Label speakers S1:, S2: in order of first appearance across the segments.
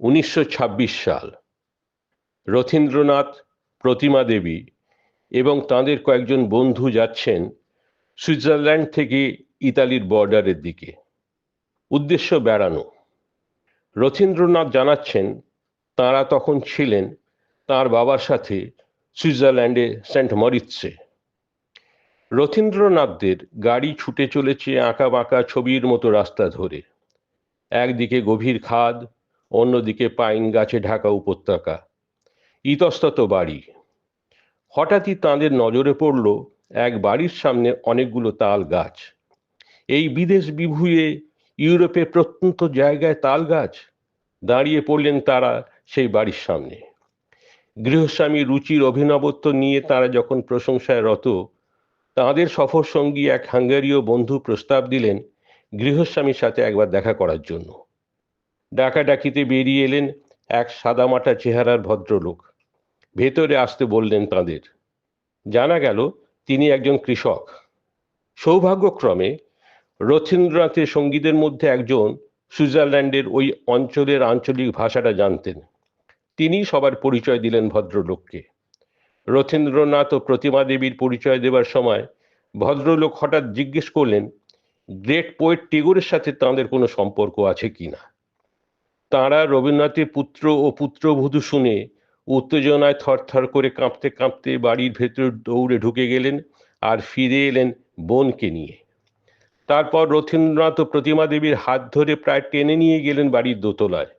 S1: 1926 সাল। রথীন্দ্রনাথ, প্রতিমা দেবী এবং তাঁদের কয়েকজন বন্ধু যাচ্ছেন সুইজারল্যান্ড থেকে ইতালির বর্ডারের দিকে। উদ্দেশ্য বেড়ানো। রথীন্দ্রনাথ জানাচ্ছেন তাঁরা তখন ছিলেন তাঁর বাবার সাথে সুইজারল্যান্ডে সেন্ট মরিৎসে। রথীন্দ্রনাথদের গাড়ি ছুটে চলেছে আঁকা বাঁকা ছবির মতো রাস্তা ধরে। একদিকে গভীর খাদ, অন্যদিকে পাইন গাছে ঢাকা উপত্যকা, ইতস্তত বাড়ি। হঠাৎই তাঁদের নজরে পড়ল এক বাড়ির সামনে অনেকগুলো তাল গাছ। এই বিদেশ বিভুঁইয়ে ইউরোপের প্রত্যন্ত জায়গায় তাল গাছ। দাঁড়িয়ে পড়লেন তারা সেই বাড়ির সামনে। গৃহস্বামী রুচির অভিনবত্ব নিয়ে তারা যখন প্রশংসায় রত, তাঁদের সফর সঙ্গী এক হাঙ্গেরীয় বন্ধু প্রস্তাব দিলেন গৃহস্বামীর সাথে একবার দেখা করার জন্য। ডাকাডাকিতে বেরিয়ে এলেন এক সাদামাটা চেহারার ভদ্রলোক। ভেতরে আসতে বললেন তাঁদের। জানা গেল তিনি একজন কৃষক। সৌভাগ্যক্রমে রথীন্দ্রনাথের সঙ্গীদের মধ্যে একজন সুইজারল্যান্ডের ওই অঞ্চলের আঞ্চলিক ভাষাটা জানতেন। তিনি সবার পরিচয় দিলেন ভদ্রলোককে। রথীন্দ্রনাথ ও প্রতিমা দেবীর পরিচয় দেবার সময় ভদ্রলোক হঠাৎ জিজ্ঞেস করলেন গ্রেট পোয়েট টেগোরের সাথে তাঁদের কোনো সম্পর্ক আছে কিনা। তাঁরা রবীন্দ্রনাথের পুত্র ও পুত্রবধূ শুনে উত্তেজনায় থরথর করে কাঁপতে কাঁপতে বাড়ির ভেতর দৌড়ে ঢুকে গেলেন আর ফিরে এলেন বোনকে নিয়ে। তারপর রথীন্দ্রনাথ ও প্রতিমা দেবীর হাত ধরে প্রায় টেনে নিয়ে গেলেন বাড়ির দোতলায়।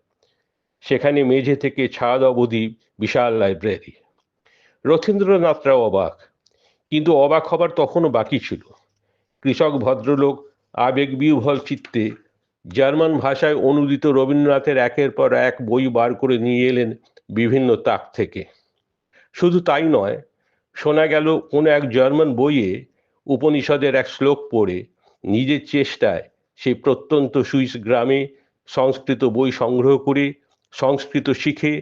S1: সেখানে মেঝে থেকে ছাদ অবধি বিশাল লাইব্রেরি। রথীন্দ্রনাথরাও অবাক, কিন্তু অবাক হবার তখনও বাকি ছিল। কৃষক ভদ্রলোক আবেগবিহ্বল চিত্তে জার্মান ভাষায় অনুদিত রবীন্দ্রনাথের একের পর এক বই বার করে নিয়ে এলেন বিভিন্ন তাক থেকে। শুধু তাই নয়, শোনা গেল কোনো এক জার্মান বইয়ে উপনিষদের এক শ্লোক পড়ে নিজের চেষ্টায় সেই প্রত্যন্ত সুইস গ্রামে সংস্কৃত বই সংগ্রহ করে সংস্কৃত শিখে